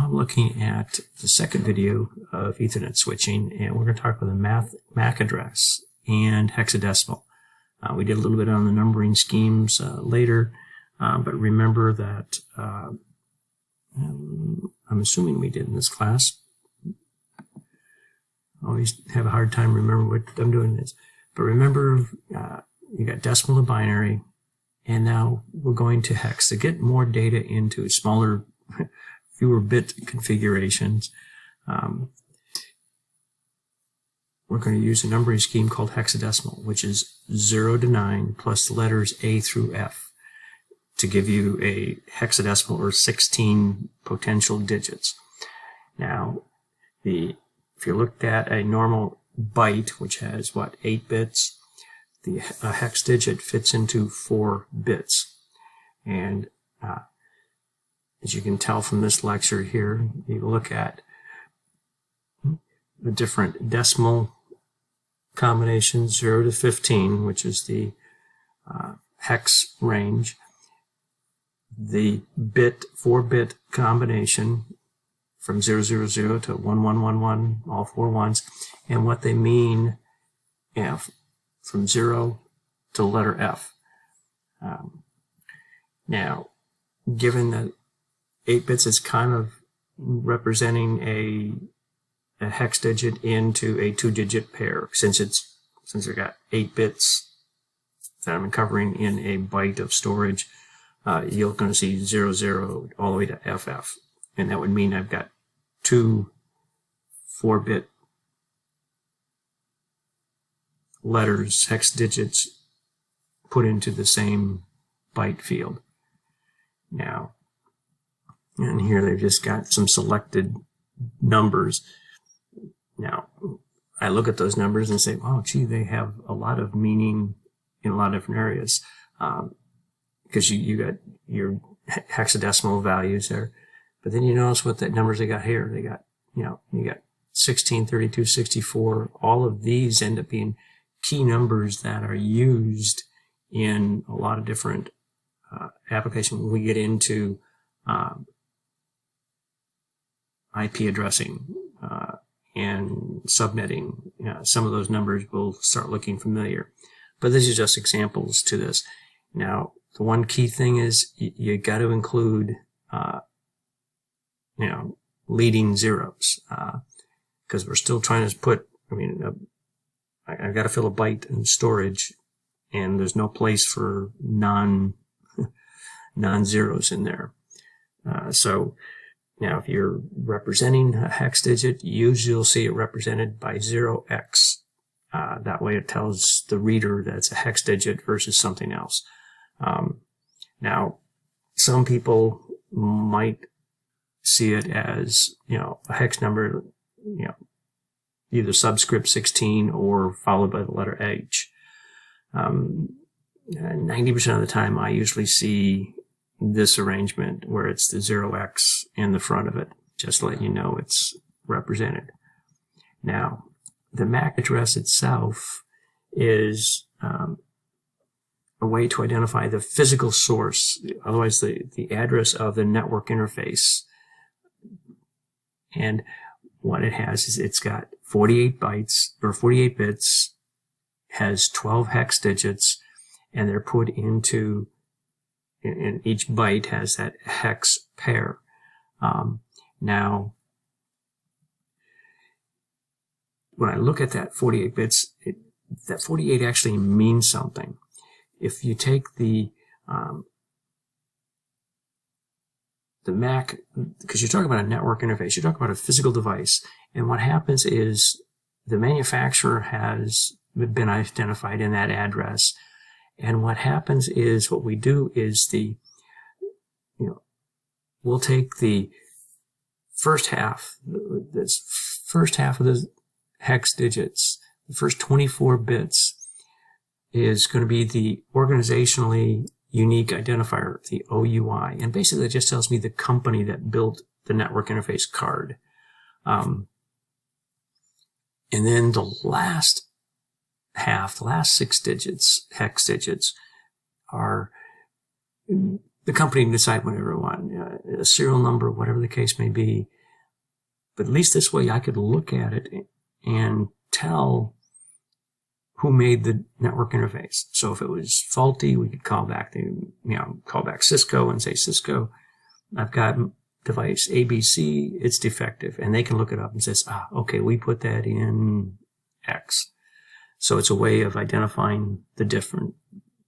now looking at the second video of Ethernet switching, and we're going to talk about the MAC address and hexadecimal. We did a little bit on the numbering schemes later, but remember that I'm assuming we did in this class. I always have a hard time remembering what I'm doing this. But remember, you got decimal to binary, and now we're going to hex to get more data into smaller, fewer bit configurations. We're going to use a numbering scheme called hexadecimal, which is 0 to 9 plus the letters A through F to give you a hexadecimal or 16 potential digits. Now, if you looked at a normal byte, which has, 8 bits, the hex digit fits into 4 bits. And as you can tell from this lecture here, you look at the different decimal combinations, 0 to 15, which is the hex range, the 4-bit combination from 000 to 1111, all 4 ones, and what they mean from 0 to the letter F. Now, given that 8 bits is kind of representing a hex digit into a 2-digit pair, since they've got 8 bits that I'm covering in a byte of storage, you're going to see 00 all the way to FF. And that would mean I've got 2 4-bit letters, hex digits, put into the same byte field. Now, and here they've just got some selected numbers. Now, I look at those numbers and say, oh, gee, they have a lot of meaning in a lot of different areas. Because you got your hexadecimal values there. But then you notice what the numbers they got here. They got, you got 16, 32, 64. All of these end up being key numbers that are used in a lot of different applications. When we get into IP addressing and subnetting, some of those numbers will start looking familiar. But this is just examples to this. Now, the one key thing is you got to include, leading zeros, because we're still trying to put, I've got to fill a byte in storage, and there's no place for non-zeros in there. So now if you're representing a hex digit, usually you'll see it represented by 0x. That way it tells the reader that it's a hex digit versus something else. Now, some people might see it as, a hex number, either subscript 16 or followed by the letter H. 90% of the time, I usually see this arrangement where it's the 0x in the front of it, just to let you know it's represented. Now, the MAC address itself is a way to identify the physical source, otherwise the address of the network interface. And what it has is it's got 48 bytes or 48 bits, has 12 hex digits, and they're put into, and each byte has that hex pair. Now, when I look at that 48 bits, that 48 actually means something. If you take the MAC, because you're talking about a network interface, you're talking about a physical device, and what happens is the manufacturer has been identified in that address, and what happens is what we do is we'll take the first half of the hex digits, the first 24 bits is going to be the organizationally unique identifier, the OUI. And basically it just tells me the company that built the network interface card. And then the last half, the last 6 digits, hex digits, are the company can decide whatever they want, a serial number, whatever the case may be. But at least this way I could look at it and tell who made the network interface. So if it was faulty, we could call back Cisco and say, Cisco, I've got device ABC, it's defective. And they can look it up and says, okay, we put that in X. So it's a way of identifying the different.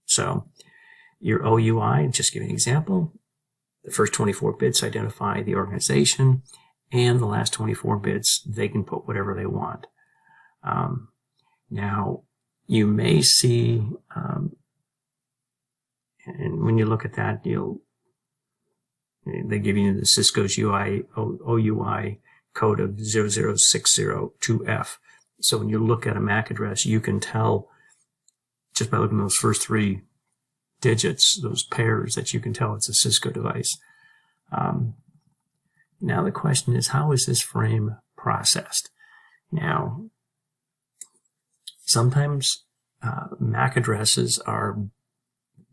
So your OUI, just give you an example, the first 24 bits identify the organization, and the last 24 bits, they can put whatever they want. Now, you may see, and when you look at that, they give you the Cisco's OUI code of 00602F. So when you look at a MAC address, you can tell just by looking at those first 3 digits, those pairs, that you can tell it's a Cisco device. Now the question is, how is this frame processed? Now, sometimes MAC addresses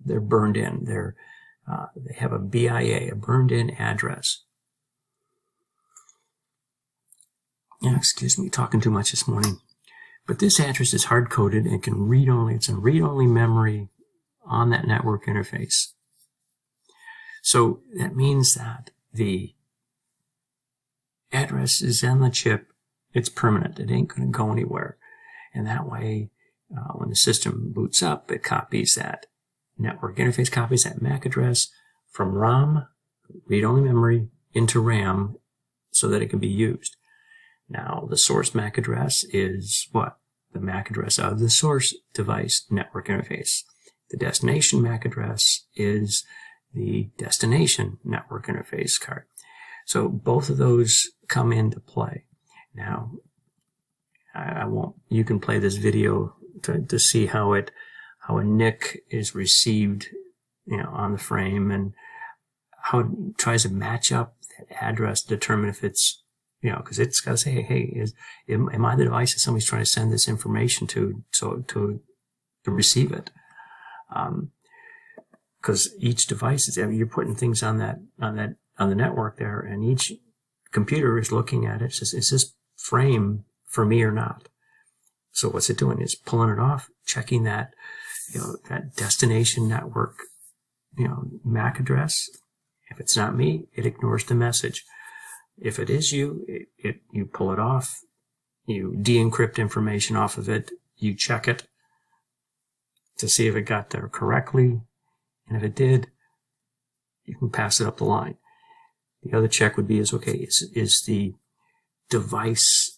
they're burned in. They have a BIA, a burned in address. Excuse me, talking too much this morning. But this address is hard coded and can read only. It's a read only memory on that network interface. So that means that the address is on the chip. It's permanent. It ain't going to go anywhere. And that way, when the system boots up, it copies that network interface, copies that MAC address from ROM, read-only memory, into RAM so that it can be used. Now, the source MAC address is what? The MAC address of the source device network interface. The destination MAC address is the destination network interface card. So both of those come into play. Now, you can play this video to see how a NIC is received, on the frame, and how it tries to match up that address, determine if it's, because it's got to say, hey, am I the device that somebody's trying to send this information to receive it? Because each device you're putting things on the network there, and each computer is looking at it. Says, is this frame for me or not? So what's it doing? It's pulling it off, checking that, that destination network, MAC address. If it's not me, it ignores the message. If it is you, you pull it off, you de-encrypt information off of it, you check it to see if it got there correctly, and if it did, you can pass it up the line. The other check would be is the device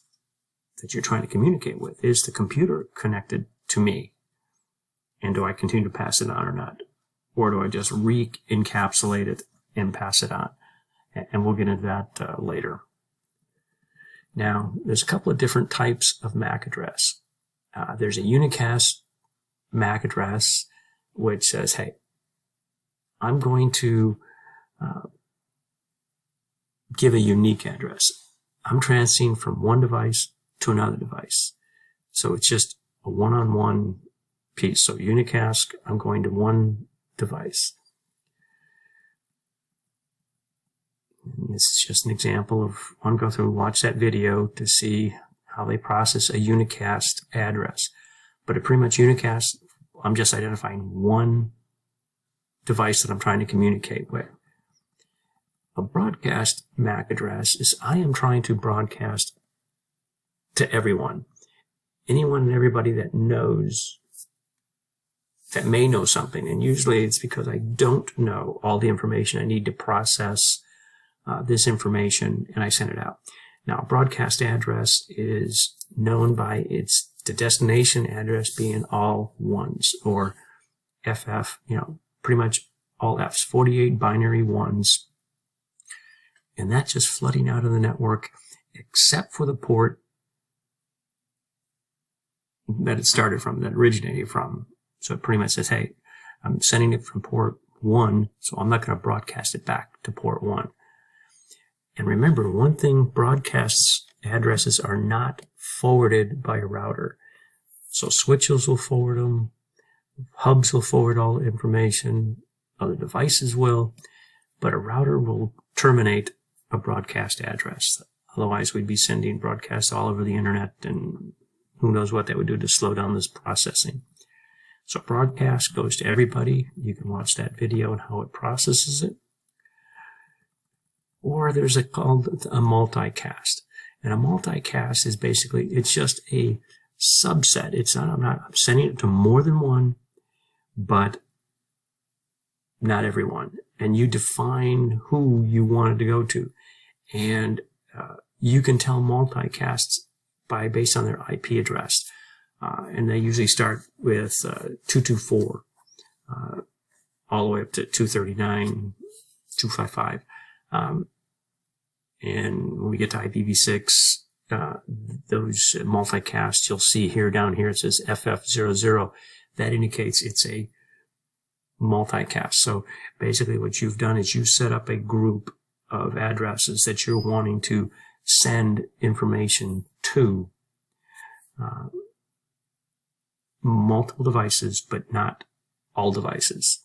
that you're trying to communicate with, is the computer connected to me? And do I continue to pass it on or not? Or do I just re-encapsulate it and pass it on? And we'll get into that later. Now, there's a couple of different types of MAC address. There's a unicast MAC address, which says, hey, I'm going to give a unique address. I'm transferring from one device to another device. So it's just a one-on-one piece. So unicast, I'm going to one device. And this is just an example of, one go through and watch that video to see how they process a unicast address. But it pretty much unicast, I'm just identifying one device that I'm trying to communicate with. A broadcast MAC address is I am trying to broadcast to everyone. Anyone and everybody that may know something. And usually it's because I don't know all the information I need to process this information, and I send it out. Now, a broadcast address is known by the destination address being all ones, or FF, pretty much all Fs, 48 binary ones. And that's just flooding out of the network, except for the port that it started from, that originated from. So it pretty much says, hey, I'm sending it from port 1, so I'm not going to broadcast it back to port 1. And remember, one thing, broadcast addresses are not forwarded by a router. So switches will forward them, hubs will forward all the information, other devices will, but a router will terminate a broadcast address. Otherwise, we'd be sending broadcasts all over the internet, and who knows what that would do to slow down this processing. So broadcast goes to everybody. You can watch that video and how it processes it. Or there's called a multicast. And a multicast is basically, it's just a subset. It's not, I'm sending it to more than one, but not everyone. And you define who you want it to go to. And you can tell multicasts based on their IP address. And they usually start with 224 all the way up to 239, 255. And when we get to IPv6, those multicasts, you'll see here down here, it says FF00. That indicates it's a multicast. So basically what you've done is you set up a group of addresses that you're wanting to send information to. Multiple devices, but not all devices.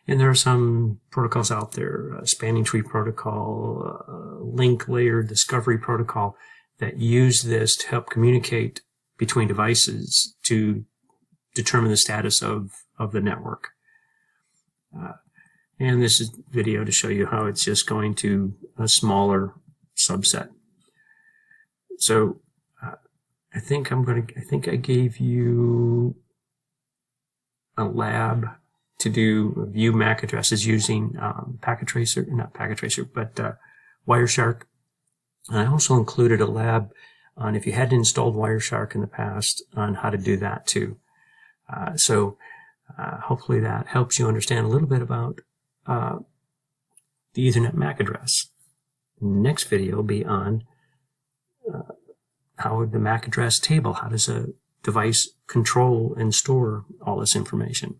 And there are some protocols out there, spanning tree protocol, link layer discovery protocol, that use this to help communicate between devices to determine the status of the network. And this is a video to show you how it's just going to a smaller subset. So I think I gave you a lab to do view MAC addresses using Wireshark. And I also included a lab on, if you hadn't installed Wireshark in the past, on how to do that too. So hopefully that helps you understand a little bit about the Ethernet MAC address. Next video will be on how the MAC address table, how does a device control and store all this information.